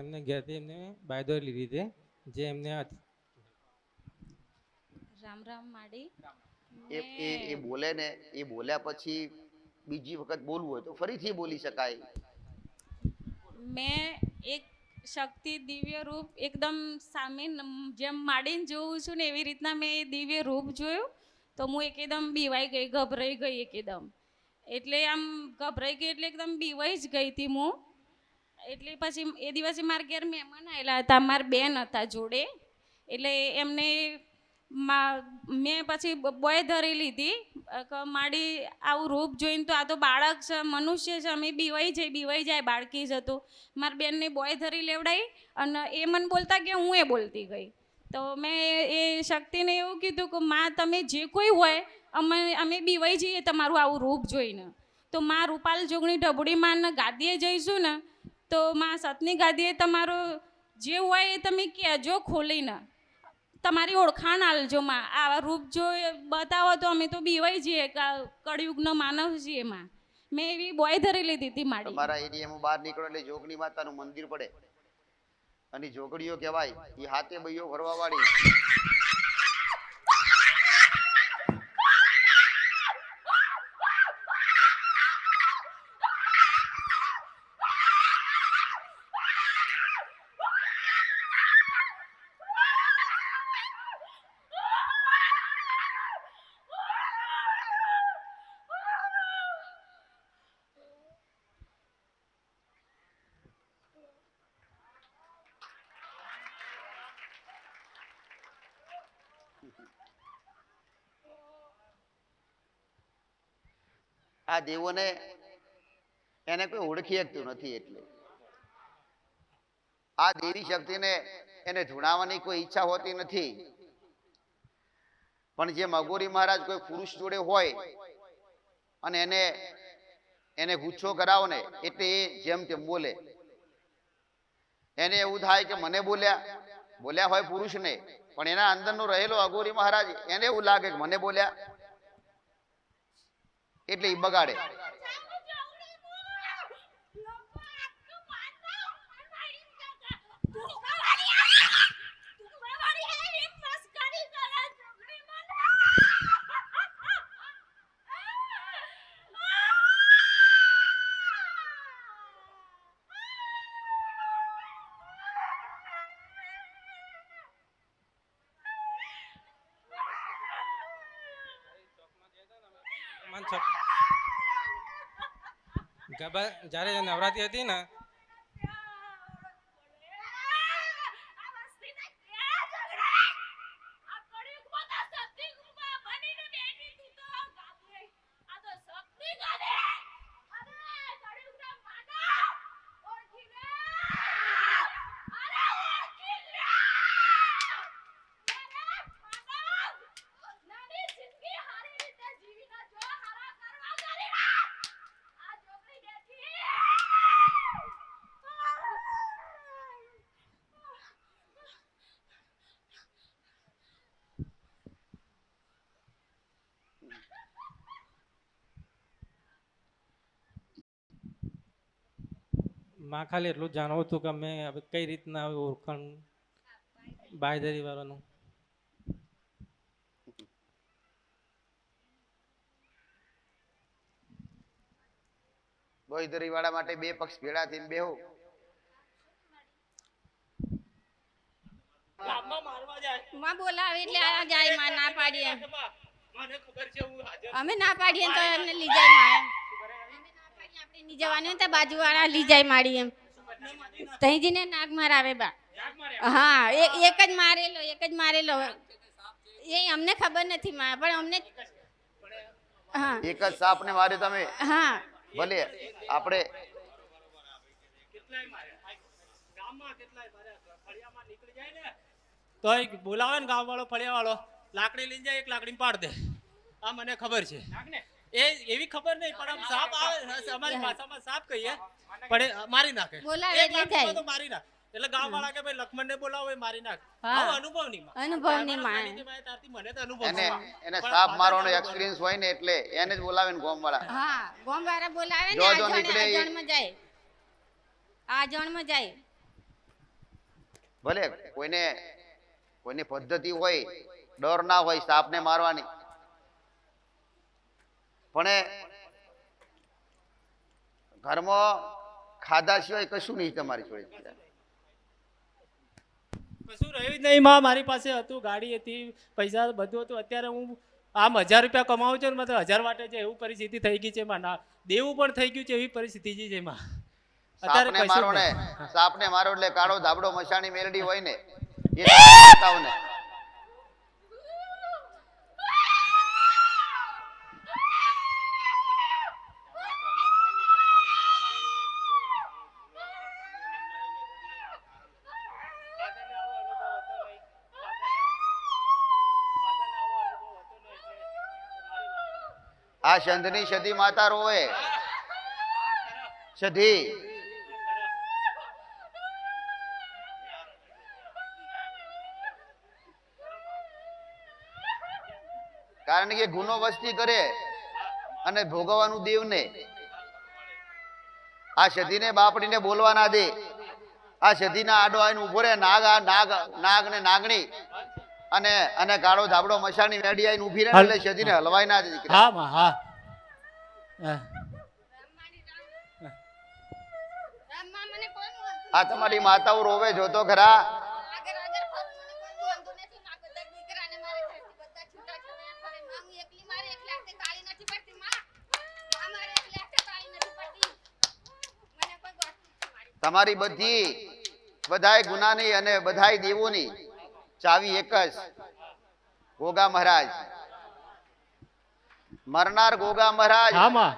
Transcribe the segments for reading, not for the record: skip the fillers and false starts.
એમને ઘેરથી એમને બાયદોરી લીધી હતી જે એમને રામ રામ માડી એ બોલે ને, એ બોલ્યા પછી બીજી વખત બોલવું હોય તો ફરીથી બોલી શકાય. મેં એક શક્તિ દિવ્ય રૂપ એકદમ સામે જેમ માડીને જોઉં છું ને એવી રીતના મેં એ દિવ્ય રૂપ જોયું તો હું એકદમ બીવાઈ ગઈ, ગભરાઈ ગઈ એકદમ. એટલે આમ ગભરાઈ ગઈ એટલે એકદમ બીવાઈ જ ગઈ હતી હું. એટલે પછી એ દિવસે મારા ઘેર મહેમાન આવેલા હતા, મારા બેન હતા જોડે. એટલે એમને મેં પછી બોય ધરી લીધી માડી આવું રૂપ જોઈને તો આ તો બાળક છે, મનુષ્ય છે, અમે બીવાઈ જાય બાળકી જ હતું. મારા બેનને બોય ધરી લેવડાવી અને એ મને બોલતા કે હું એ બોલતી ગઈ. તો મેં એ શક્તિને એવું કીધું કે માં તમે જે કોઈ હોય અમે બીવાઈ જઈએ તમારું આવું રૂપ જોઈને. તો માં રૂપાલ જોગણી ઢબુડી માં ગાદીએ જઈશું ને તો માં સતની ગાદીએ તમારું જે હોય એ તમે કહેજો ખોલીને, તમારી ઓળખાણ આલજો માં. આવા રૂપ જો બતાવો તો અમે તો બીવાઈ જઈએ, કળયુગનો માનવ છીએ માં. મેં એવી બોય ધરી લીધી હતી માડી. તમારા એરિયામાં બહાર નીકળો એટલે જોગણી માતાનું મંદિર પડે અને જોગણીઓ કહેવાય એ હાથે બૈયો ભરવા વાળી. આ દેવોને એને કોઈ ઓળખી શકતું નથી. એટલે આ દેવી શક્તિને એને ધૂણાવવાની કોઈ ઈચ્છા હોતી નથી. પણ જે મગોરી મહારાજ કોઈ પુરુષ જોડે હોય અને એને ગુસ્સો કરાવો ને એટલે એ જેમ તેમ બોલે. એને એવું થાય કે મને બોલ્યા હોય પુરુષને, પણ એના અંદરનો રહેલો અઘોરી મહારાજ એને એવું લાગે કે મને બોલ્યા એટલે એ બગાડે. જ્યારે નવરાત્રી હતી ને માં ખાલી એટલું જાણવું હતું કે અમે કઈ રીતના ઓળખાણ બાંયધરી વાળાનું. બાંયધરી વાળા માટે બે પક્ષ ભેળા થઈને બેહો. માં બોલાવે એટલે આ જાય, માં ના પાડીએ અમે ના પાડીએ તો એમને લઈ જાય માં. આપણે ની જવાનું તો બાજુ વાળા લઈ જાય માડી એમ. તહીજીને નાગ મારાવે બા. હા એક જ મારેલો એ અમને ખબર નથી માં, પણ અમને હા એક જ સાપ ને મારે તમે. હા ભલે આપણે તો બોલાવે ને ગામ વાળો ફળિયા વાળો લાકડી લઈને જાય, એક લાકડી પાડ દે. આ મને ખબર છે. એ એવી ખબર નહીં, પણ આમ સાપ આવે અમારી ભાષામાં સાપ કહીએ, પણ મારી નાખે. બોલાવે એટલે જાય તો મારી નાખ. એટલે ગામ વાળા કે ભાઈ લક્ષ્મણ ને બોલાવો એ મારી નાખ. હા અનુભવ નહીં માં મને તો અનુભવ એને સાપ મારવાનો એક્સપિરિયન્સ હોય ને એટલે એને જ બોલાવે ને ગામ વાળા. હા ગોમ વાળા બોલાવે ને જો આ નીકળે જણમાં જાય. ભલે કોઈની પદ્ધતિ હોય, ડર ના હોય સાપને મારવાની, પણ ઘરમાં ખાધા સિવાય કશું નહીં તમારી જોડે. કશું રહ્યું જ નહીં માં. મારી પાસે હતું, ગાડી હતી, પૈસા બધું હતું. અત્યારે હું આમ 1000 રૂપિયા કમાવું છું ને, મતલબ 1000 વાટે છે એવું પરિસ્થિતિ થઈ ગઈ છે માં. દેવું પણ થઈ ગયું છે એવી પરિસ્થિતિ છે માં. અત્યારે સાપને મારો ને, કશું સાપને મારો એટલે કાળો ધાબળો મશાણી મેલડી હોય ને એ બતાવો ને. આ સંધની સધી માતા રોવે, સધી કારણ કે ગુનો વસ્તી કરે અને ભોગવવાનું દેવને. આ સધીને બાપડીને બોલવા ના દે. આ સધીના આડો આવીને ઉભો રહે નાગ ને નાગણી અને કાળો ધાબળો મશાણી મેડી આવીને ઉભી રહે એટલે સધીને હલવાય ના દે દીકરા. હા માં હા. રામમાં મને કોઈ બોલતું આ તમારી માતાઓ રોવે જોતો ખરા. આગળ આગળ ફરું, મને કોઈ બોલતું નથી. માં બધા દીકરાને મારે ઘરથી બધા છૂટા છવાયા ફરે. માં હું એકલી મારે એકલા હાથે તાળી નથી પડતી. માં મારે એકલા હાથે તાળી નથી પડતી. મને કોઈ બોલતું નથી મારી. તમારી બધાય ગુનાની અને બધાય દેવોની ચાવી એક જ, ગોગા મહારાજ. મરનાર ગોગા મહારાજ, હા માં.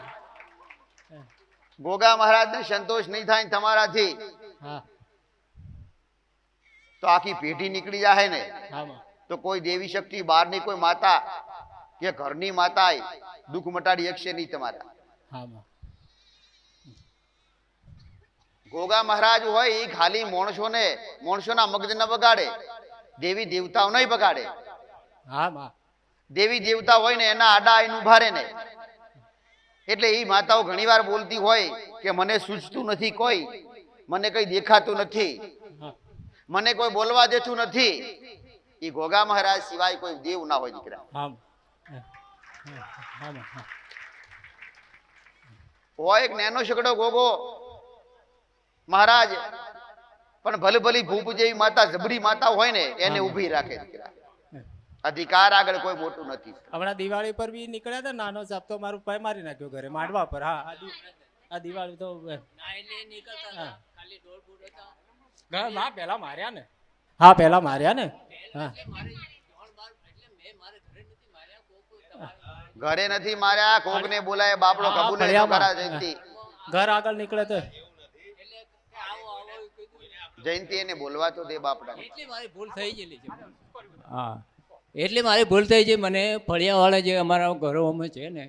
ગોગા મહારાજને સંતોષ નહીં થાય ને તમારાથી હા તો આખી પેઢી નીકળી જાય ને. હા માં. તો કોઈ દેવી શક્તિ બહારની કોઈ માતા કે ઘરની માતા દુઃખ મટાડી શકશે નહીં તમારા. હા માં. ગોગા મહારાજ હોય એ ખાલી માણસોના મગજ ન બગાડે, દેવી દેવતાઓ નહીં બગાડે. હા માં. દેવી દેવતા હોય ને એના આડા આઈને ઉભા રહે ને. એટલે એ માતાઓ ઘણીવાર બોલતી હોય કે મને સૂઝતું નથી, કોઈ મને કઈ દેખાતું નથી, હા. મને કોઈ બોલવા દેતું નથી. એ ગોગા મહારાજ સિવાય કોઈ દેવ ના હોય દીકરા. હા માં. હા માં. હા. હોય એક નેનો શકડો ગોગો મહારાજ, પણ ભલે ભલી ભૂપ જેવી માતા જબરી માતા હોય ને એને ઊભી રાખે દીકરા. અધિકાર આગળ કોઈ મોટું નથી. હમણાં દિવાળી પર બી નીકળ્યા હતા, નાનો સાપ તો મારું પાય મારી નાખ્યો ઘરે માંડવા પર. હા આ દિવાળી તો હા પેલા માર્યા ને. હા પેલા માર્યા ને. હા ઘરે નથી માર્યા, કોક ને બોલાય બાપડો હા, કબૂલે ફળિયામાં. કરા જયંતિ. ઘર આગળ નીકળે તો જયંતિ એને બોલવા તો દે બાપડા. એટલી મારી ભૂલ થઈ ગયેલી છે. હા એટલી મારી ભૂલ થઈ છે. મને ફળિયાવાળા જે અમારા ઘરોમાં છે ને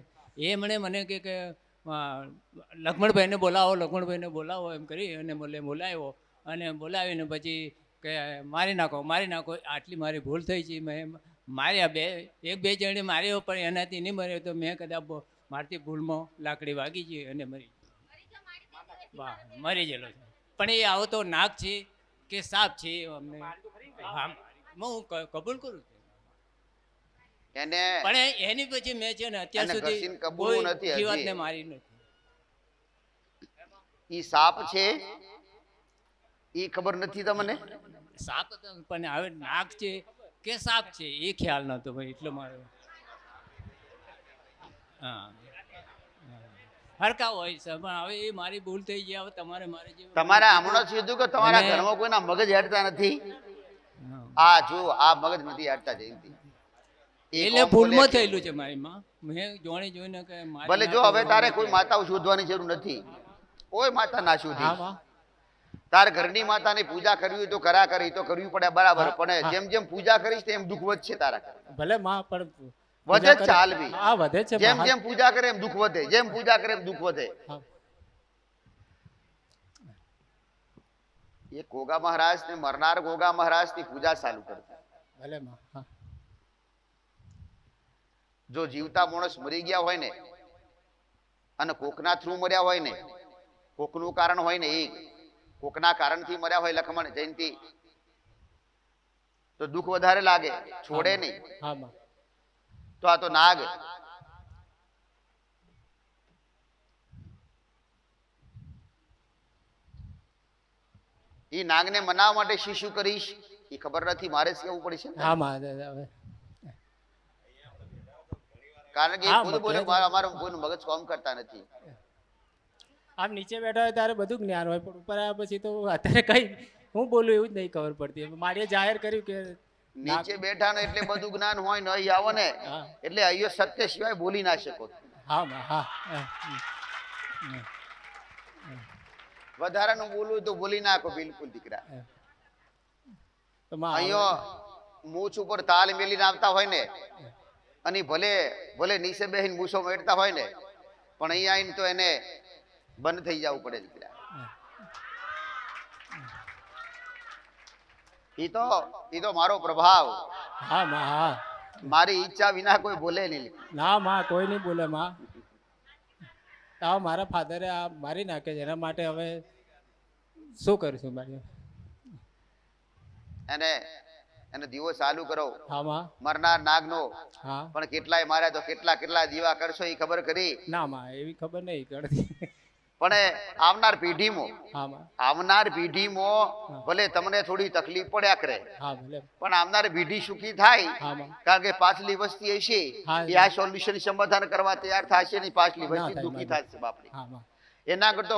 એ મને કે લક્ષ્મણભાઈને બોલાવો એમ કરી અને બોલાવ્યો અને બોલાવીને પછી કે મારી નાખો. આટલી મારી ભૂલ થઈ છે. મેં માર્યા એક બે જણે માર્યો પણ એનાથી નહીં મર્યો તો મેં કદાચ મારથી ભૂલમાં લાકડી વાગી છે અને મરી ગયેલો છે. પણ એ આવો તો નાગ છે કે સાપ છે અમને હું કબૂલ કરું છું. એને પણ એની પછી મેં છે ને અત્યાર એને સુધી ઘસીને કબૂલવું કોઈ નથી હજી. જીવાતને મારી નથી. ઈ સાપ છે ઈ ખબર નથી તમને. સાપ હતો પણ હવે નાગ છે કે સાપ છે એ ખ્યાલ નતો ભાઈ, એટલો મારો. હા હરકા હોય છે પણ હવે એ મારી ભૂલ થઈ ગઈ. હવે તમારે મારે જે તમારે હમણાં કીધું કે તમારા અને- ઘરમાં કોઈના મગજ હેડતા નથી. હા. આ જો આ મગજ નથી હેડતા જયંતિ. એ એટલે કોમ ભૂલમાં બોલે છે. થયેલું છે મારી માં. મેં જોઈને કે મારી ભલે જો નાખો હવે એવું તારે નથી. કોઈ માતાઓ શોધવાની જરૂર નથી. કોઈ માતા ના હા શોધી. માં. તાર ઘરની માતાની પૂજા કરવી હોય તો કરા કરી તો કરવી પડે બરાબર, હા, પણ હા. જેમ જેમ પૂજા કરીશ તેમ દુઃખ વધશે તારા. ભલે માં પણ વધે જ પૂજા ચાલ કરે- બી. હા વધે છે જેમ માં. જેમ પૂજા કરે એમ દુઃખ વધે, જેમ પૂજા કરે એમ દુઃખ વધે. હા. એ ગોગા મહારાજ ને મરનાર ગોગા મહારાજ ની પૂજા ચાલુ કરતા. ભલે માં. હા જો જીવતા માણસ મરી ગયા હોય ને અને કોકના થ્રુ મર્યા હોય ને, કોકનું કારણ હોય ને, એ કોકના કારણથી મર્યા હોય લખમણ જયંતિ તો દુઃખ વધારે લાગે, છોડે નહીં. હા માં. તો આ તો નાગ. એ નાગને મનાવવા માટે શું કરીશ એ ખબર નથી, મારે જ કહેવું પડશે ને. હા માં દાદા હવે. કારણ કે એ હા, ખુદ બોલે મતલબ- અમારું કોઈનું મગજ કામ કરતા નથી. આમ નીચે બેઠા હોય ત્યારે બધું જ્ઞાન હોય, પણ ઉપર આવ્યા પછી તો અત્યારે કઈ હું બોલું એવું જ નહીં ખબર પડતી. મારે જાહેર કર્યું કે નીચે બેઠા ને એટલે બધું જ્ઞાન હોય ને અહીં આવો ને હા. એટલે અહીંયા સત્ય સિવાય બોલી ના શકો. હા માં હા. વધારાનું બોલવું તો બોલી નાખો બિલકુલ દીકરા. તો માં અહીંયા મૂછ ઉપર તાલ મેલીને આવતા હોય ને અને ભલે ભલે નીચે બેહીને મૂછો મેળતા હોય ને, પણ અહીંયા આવીને તો એને બંધ થઈ જવું પડે દીકરા. ઈ તો મારો પ્રભાવ, હા માં હા. મારી ઈચ્છા વિના કોઈ બોલે નહીં. ના માં કોઈ નહીં બોલે માં. આ મારા ફાધરે આ મારી નાખે છે, એના માટે હવે શું કરીશું મારી? એને એને દીવો ચાલુ કરો હા માં. મરનાર નાગનો. હા. પણ કેટલાય માર્યા તો કેટલા દીવા કરશો એ ખબર કરી. ના માં એવી ખબર નહીં પડતી. પણ આવનાર પેઢીમાં હા માં. આવનાર પેઢીમાં ભલે તમને થોડી તકલીફ પડ્યા કરે, હા ભલે. પણ આવનાર પેઢી સુખી થાય. હા માં. કારણ કે પાછલી વસ્તી હશે હા. એ આ સોલ્યુશન સમાધાન કરવા તૈયાર થશે નહીં, પાછલી ના વસ્તી થાય દુઃખી મારી. થશે બાપડી. હા માં. એના કરતો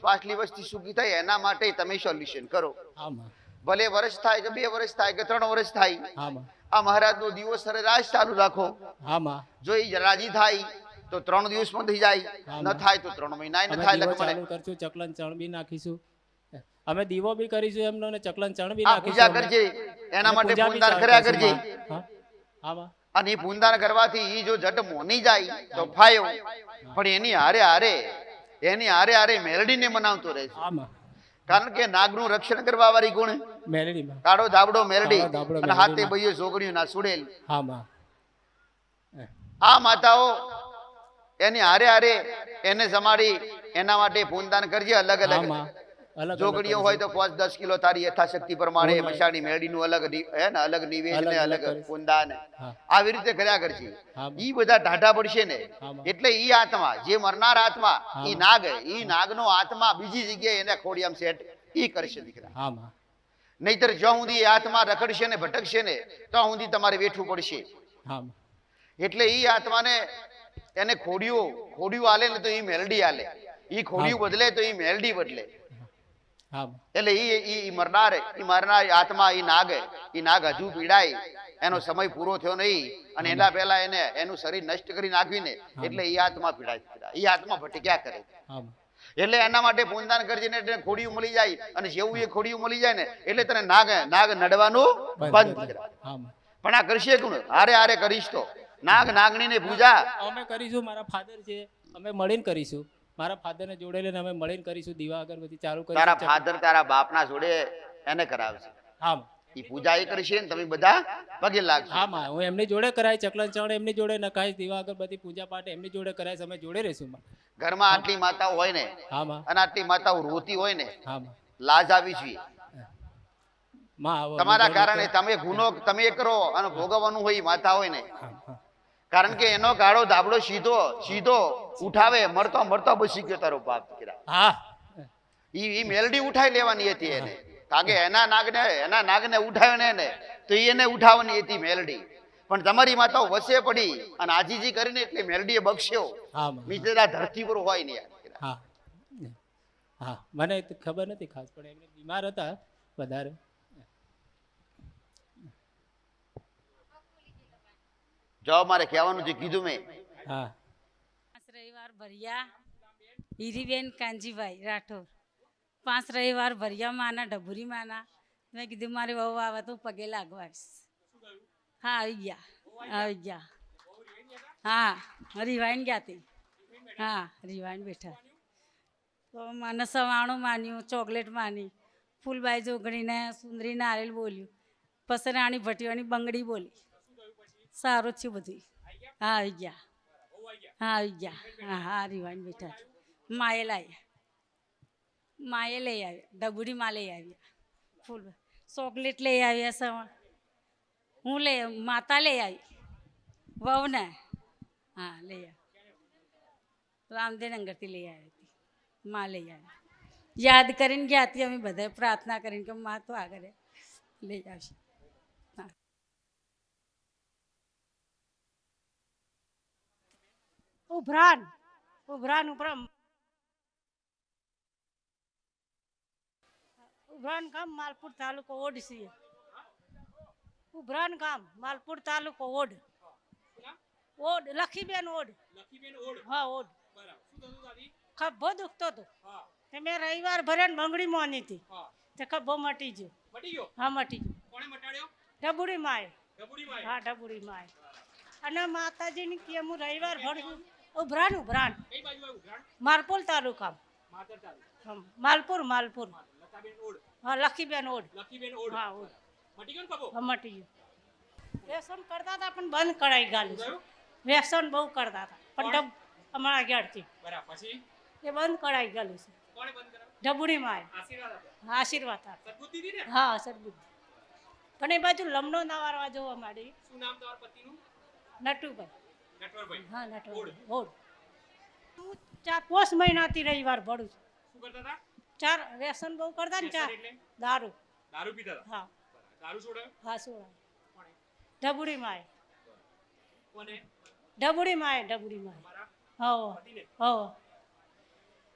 પાછલી વસ્તી સુખી થાય એના માટે તમે સોલ્યુશન કરો. હા માં. ભલે વર્ષ થાય કે 2 વર્ષ થાય કે 3 વર્ષ થાય, હા માં. આ મહારાજ નો દિવસ સરેરાશ ચાલુ રાખો. હા માં. જો એ રાજી થાય તો 3 દિવસમાં થઈ જાય, હા, ન થાય તો 3 મહિના ન અમે થાય. દીવો લગભગ ચાલુ કરશું, ચકલન ચણ બી નાખીશું. અમે દીવો બી કરીશું એમનો ને ચકલન ચણ બી આ નાખીશું. પૂજા અમે. કરજે, એના અને માટે પૂજા બી પૂનદાન ચાલુ કર્યા કરશું, કરજે. માં. હા માં. અને એ પૂનદાન કરવાથી ઈ જો જટ મોની જાય તો ફાયો, પણ એની હારે હારે મેલડીને મનાવતો રહે છે. હા માં. કારણ કે નાગનું રક્ષણ કરવા વાળી ગુણ મેલડીમાં. કાળો ધાબડો મેલડી કાળો ધાબળો અને હાથે મેલડીમાં. બૈયો જોગણીઓ ના સુડેલ. હા માં. આ માતાઓ એની હારે એને સમાડી એના માટે પૂનદાન કરજે. અલગ હા અલગ માં. અલગ જોગણીઓ હોય તો 5-10 કિલો તારી યથાશક્તિ પ્રમાણે પૂનમ. મશાણી મેળડીનું અલગ હે ને અલગ નિવેદ ને અલગ અલગ કરીશ. પૂનદાન હા. આવી રીતે કર્યા કરશે. હા માં. ઈ બધા ઢાઢા પડશે ને હા માં. એટલે ઈ આત્મા જે મરનાર આત્મા હા ઈ માં. નાગનો આત્મા બીજી જગ્યાએ એને ખોડિયામ સેટ ઈ કરશે દીકરા. હા માં. નહીતર જ્યાં સુધી એ આત્મા રખડશે ને ભટકશે ને ત્યાં સુધી તમારે વેઠવું પડશે. હા માં. એટલે ઈ આત્માને એને ખોડિયું આલે ને તો ઈ મેલડી આલે, ઈ ખોડિયું બદલે તો ઈ મેલડી બદલે. હા માં. એટલે ઈ મરનાર આત્મા ઈ નાગ હજુ પીડાય, એનો સમય પૂરો થયો નહીં અને એના પહેલા એને એનું શરીર નષ્ટ કરી નાખ્યું ને એટલે ઈ આત્મા પીડાય, ઈ આત્મા ભટક્યા કરે. હા માં. એટલે એના માટે પૂનદાન કરજે ને એટલે ખોડિયું મળી જાય, અને જેવું એ ખોડિયું મળી જાય ને એટલે તને નાગ નડવાનું બંધ થઈ જાય. હા માં. પણ આ કરશે કોણ? હારે કરીશ તો નાગણીની પૂજા અમે કરીશું, મારા ફાધર છે, અમે મળીને કરીશું. મારા ફાધરને જોડે લઈને અમે મળીને કરીશું. દીવા અગરબત્તી ચાલુ તારા કરીશું. ફાધર તારા બાપના જોડે એને કરાવશે. હા માં. ઈ પૂજા એ કરશે ને તમે બધા પગે લાગશો. હા માં. હું એમની જોડે કરાય, ચકલન ચણ એમની જોડે નખાઈશ, દીવા અગરબત્તી પૂજા પાઠ એમની જોડે કરાઈશ. અમે જોડે રહીશું માં. ઘરમાં આટલી માતાઓ હોય ને હા માં. અને આટલી માતાઓ રોતી હોય ને, હા માં. લાજ આવી જોઈએ. માં આવો. તમારા કારણે તમે ગુનો તમે કરો અને ભોગવવાનું હોય ઈ માતા હોય ને. હા, હા. કારણ કે એનો કાળો ધાબળો સીધો ઉઠાવે, મરતો બસી ગયો તારો બાપ દીકરા. હા. ઈ મેલડી ઉઠાઈ લેવાની હતી એને. કારણ કે એના નાગને ઉઠાવ્યો ને એને તો ઈ એને ઉઠાવવાની હતી મેલડી. પણ તમારી માતાઓ વસે પડી અને આજીજી કરીને એટલે મેલડીએ બક્ષ્યો. હા માં. નીચેના ધરતી પર હોય ને યાર દીકરા. હા. હા મને તો ખબર નથી ખાસ, પણ એમને બીમાર હતા વધારે. જો મારે કહેવાનું જે કીધું મેં. હા. 5 રવિવાર ભર્યા હીરીબેન કાંજીભાઈ રાઠોડ. 5 રવિવાર ભર્યા માના ડભુરી માના. મેં કીધું મારે વહુ આવે તો પગે લાગવા આવીશ. હા આવી ગયા. હા રિવાઈન ગયા તે. હા રિવાઈન બેઠા તો મને સવાણું માન્યું, ચોકલેટ માની, ફૂલબાઈ જોગણીને સુંદરી નારેલ બોલ્યું, પછી રાણી ભટીવાની બંગડી બોલી. સારું જ છે બધું. હા આવી ગયા. હા રિવાઈન બેઠા. માએ લઈ આવ્યા, ડબુડી માં લઈ આવ્યા. ફૂલ ચોકલેટ લઈ આવ્યા સવા હું લઈ માતા લઈ આવી વહુને હા લઈ આવી રામદેવનગરથી લઈ આવી હતી માં લઈ આવી યાદ કરીને ગયા હતી અમે બધાએ પ્રાર્થના કરીને કે માં તો આગળ લઈ આવશે ઉભરાન ગામ માલપુર તાલુકો ઓડ છે ઉભરાન ગામ માલપુર તાલુકો ઓડ લખીબેન ઓડ હા ઓડ ખભો દુખતો હતો તે મેં રવિવાર ભરે બંગડી મોની હતી તે ખભો મટી ગયો હા મટી ગયો ઢબુડી માએ હા ઢબુડી માએ અને માતાજીની કે હું રવિવાર ભરું ઉભરાન માલપુર તાલુકા માલપુર હા લખીબેન ઓડ હા ઓડ હા મટી ગયું વ્યસન કરતા હતા પણ બંધ કરાઈ ગાલું છે વ્યસન બહુ કરતા હતા પણ અમારા આગળથી એ બંધ કરાઈ ગયેલું છે ઢબુડી માં આશીર્વાદ હા સદબુદ્ધિ પણ એ બાજુ લમણો ના વારવા જોવા માંડી નટુભાઈ હા નટવરભાઈ ઓડ હું 4-5 મહિનાથી રવિવાર ભરું છું ચાર વ્યસન બહુ કરતા ને ચાર દારૂ પીતા હા દારૂ છોડાયો હા છોડાયો ઢબુડી માએ હો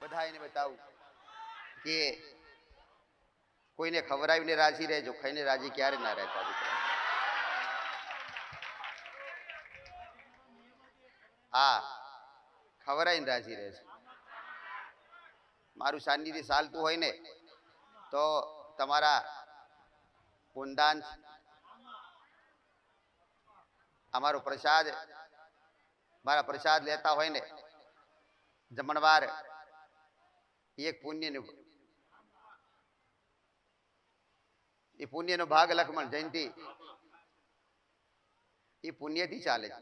બધા એને બતાવું કે કોઈને ખવડાવીને રાજી રહેજો, ખાઈને રાજી ક્યારે ના રહેતા દીકરા. હા, ખવડાવીને રાજી રહેજો. મારું સાનિધ્ય ચાલતું હોય ને તો તમારા પુનદાન, અમારો પ્રસાદ, મારા પ્રસાદ લેતા હોય ને જમણવાર, એક પુણ્યનું, એ પુણ્યનો ભાગ લક્ષ્મણ જયંતિ એ પુણ્યથી ચાલે છે.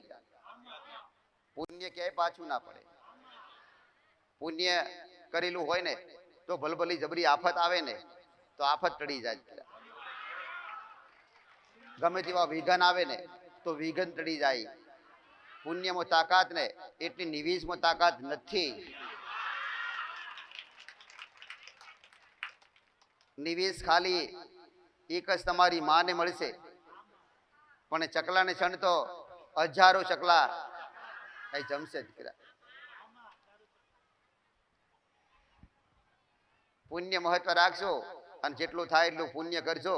પુણ્ય ક્યાંય પાછું ના પડે. પુણ્ય કરેલું હોય ને તો ભલભલી જબરી આફત આવે ને તો આફત ટળી જાય. ગમે તેવા વિઘન આવે ને તો વિઘન ટળી જાય. પુણ્યમાં તાકાત ને એટલી નિવેશમાં તાકાત નથી. નિવેશ ખાલી એક જ તમારી માને મળશે, પણ ચકલાને ક્ષણ તો હજારો ચકલા કઈ જમશે દીકરા. પુણ્ય મહત્વ રાખશો અને જેટલું થાય એટલું પુણ્ય કરજો.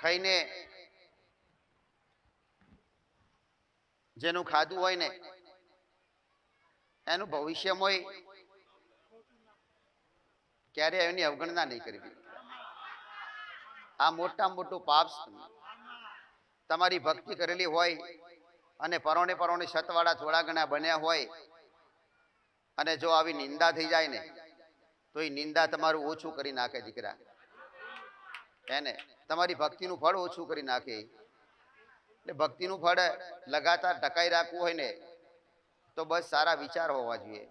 ખાઈને જેનું ખાધું હોય ને એનું ભવિષ્યમાં ક્યારે એની અવગણના નહીં કરવી. આ મોટામાં મોટું પાપ. તમારી ભક્તિ કરેલી હોય અને પરોણે પરોણે સતવાળા થોડા ઘણા બન્યા હોય અને જો આવી નિંદા થઈ જાય ને તો એ નિંદા તમારું ઓછું કરી નાખે દીકરા. એને તમારી ભક્તિનું ફળ ઓછું કરી નાખે. એટલે ભક્તિનું ફળ લગાતાર ટકાઈ રાખવું હોય ને તો બસ સારા વિચાર હોવા જોઈએ.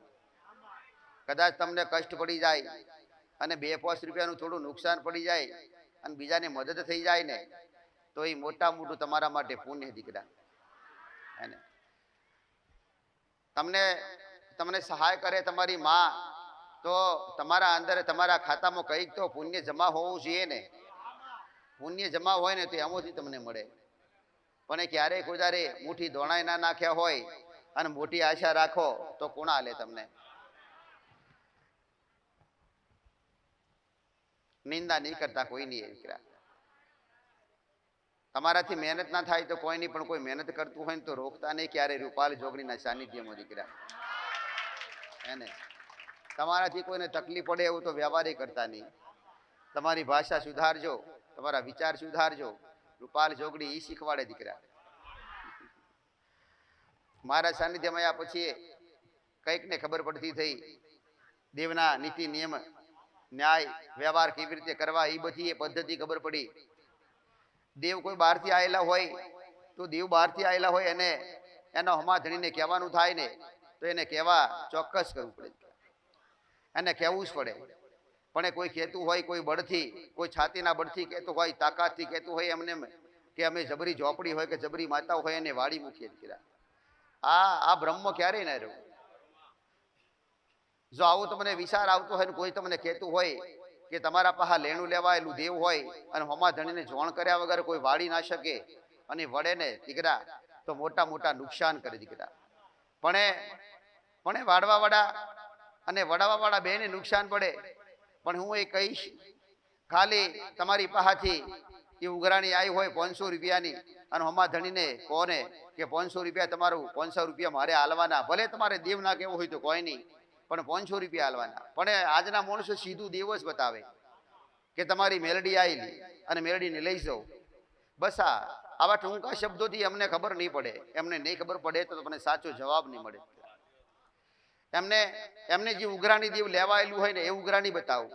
કદાચ તમને કષ્ટ પડી જાય અને 2-5 રૂપિયાનું થોડું નુકસાન પડી જાય અને બીજાને મદદ થઈ જાય ને તો એ મોટા મોટું તમારા માટે પુણ્ય દીકરા. એને તમને સહાય કરે તમારી માં તો તમારા અંદર તમારા ખાતામાં કંઈક તો પુણ્ય જમા હોવું જોઈએ ને. પુણ્ય જમા હોય ને તો એમાંથી તમને મળે. પણ એ ક્યારેય કોજારે મુઠ્ઠી ધોણાઈ ના નાખ્યા હોય અને મોટી આશા રાખો તો કોણ આલે તમને. નિંદા નહીં કરતા કોઈ નહીં દીકરા. તમારાથી મહેનત ના થાય તો કોઈ નહીં, પણ કોઈ મહેનત કરતું હોય ને તો રોકતા નહીં ક્યારે. રૂપાલ જોગણીના સાનિધ્યમાં દીકરા. એને તમારાથી કોઈને તકલીફ પડે એવું તો વ્યવહારે કરતા નહીં. તમારી ભાષા સુધારજો, તમારા વિચાર સુધારજો. રૂપાલ જોગણી એ શીખવાડે દીકરા. મારા સાનિધ્યમાં આવ્યા પછી કંઈક ને ખબર પડતી થઈ. દેવના નીતિ નિયમ, ન્યાય, વ્યવહાર કેવી રીતે કરવા એ બધી એ પદ્ધતિ ખબર પડી. દેવ કોઈ બહારથી આવેલા હોય તો દેવ બહારથી આવેલા હોય એના હમા ધણીને કહેવાનું થાય ને તો એને કહેવા ચોક્કસ કરવું પડે, એને કહેવું જ પડે. પણ એ કોઈ કહેતું હોય, કોઈ બળથી, કોઈ છાતીના બળથી કહેતું હોય, તાકાતથી કહેતું હોય એમને કે અમે જબરી ઝોપડી હોય કે જબરી માતા હોય એને વાડી મૂકીએ દીકરા, આ બ્રહ્મ ક્યારેય ના રહ્યું. જો આવું તમને વિચાર આવતો હોય ને કોઈ તમને કહેતું હોય કે તમારા પાસે લેણું લેવાયેલું દેવ હોય અને હમા ધણીને જોણ કર્યા વગર કોઈ વાળી ના શકે અને વડે ને દીકરા તો મોટા મોટા નુકસાન કરે દીકરા. પણ વાડવાવાળા અને વડાવાવાળા બેને નુકસાન પડે. પણ હું એ કહીશ, ખાલી તમારી પાસેથી એ ઉઘરાણી આવી હોય 500 રૂપિયાની અને હમા ધણીને કોને કે 500 રૂપિયા તમારું 500 રૂપિયા મારે હાલવાના, ભલે તમારે દેવ ના કેવું હોય તો કોઈ નહીં, પણ 500 રૂપિયા હાલવાના. પણ આજના માણસો સીધું દેવ જ બતાવે કે તમારી મેલડી આવેલી અને મેલડીને લઈ જાઓ. બસ આવા ટૂંકા શબ્દોથી અમને ખબર નહીં પડે. એમને નહીં ખબર પડે તો તમને સાચો જવાબ નહીં મળે. એમને જે ઉઘરાણી દેવ લેવાયેલું હોય ને એ ઉઘરાણી બતાવો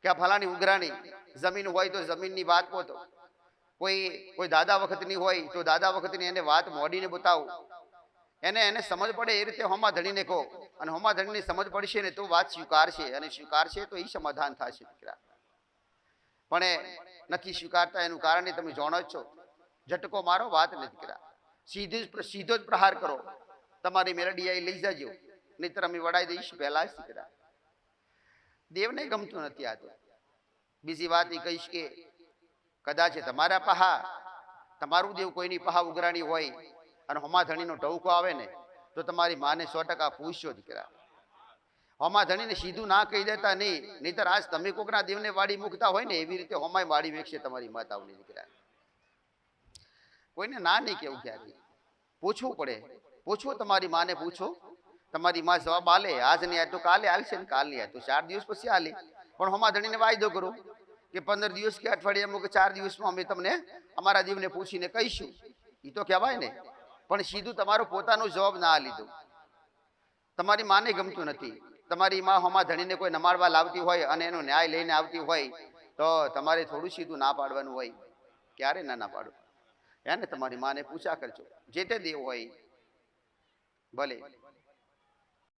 કે આ ફલાની ઉઘરાણી જમીન હોય તો જમીનની વાત પોતો, કોઈ દાદા વખતની હોય તો દાદા વખતની એને વાત મોડીને બતાવો. એને સમજ પડે એ રીતે હમા ધણીને કહો અને હમા ધણીને સમજ પડશે ને તો વાત સ્વીકારશે અને સ્વીકારશે તો એ સમાધાન થશે દીકરા. પણ એ નથી સ્વીકારતા એનું કારણ તમે જાણો જ છો. ઝટકો મારો વાત નથી દીકરા, સીધો જ પ્રહાર કરો. તમારી મેલડી આઈ લઈ જજો, નહીતર અમે વડાઈ દઈશ પહેલા જ દીકરા. દેવને ગમતું નથી આ તો. બીજી વાત એ કહીશ કે કદાચ તમારા પહા તમારું દેવ કોઈની પહા ઉઘરાણી હોય અને હમા ધણીનો ટવકો આવે ને તો તમારી માને 100% પૂછજો દીકરા. હમા ધણીને સીધું ના કહી દેતા નહીં, નહીતર આજ તમે કોકના દેવને વાડી મૂકતા હોય ને એવી રીતે હમાય વાડી વેચશે તમારી માતાઓની દીકરા. કોઈને ના નહીં કેવું ક્યારે, પૂછવું પડે. પૂછો તમારી માને, પૂછો. તમારી માં જવાબ આલે, આજ નહીં આ તો કાલે આવશે ને કાલ નહીં આ તો 4 દિવસ પછી આલે. પણ હમા ધણીને વાયદો કરો કે 15 દિવસ કે અઠવાડિયામાં કે 4 દિવસમાં અમે તમને અમારા દેવને પૂછીને કહીશું. એ તો કહેવાય ને. પણ સીધું તમારો પોતાનો જવાબ ના આ લીધો. તમારી માને ગમતું નથી. તમારી માં હમા ધણીને કોઈ નમાડવા લાવતી હોય અને એનો ન્યાય લઈને આવતી હોય તો તમારે થોડું સીધું ના પાડવાનું હોય. ક્યારે ના પાડો એને તમારી માને પૂછા કરજો. જે તે દેવ હોય ભલે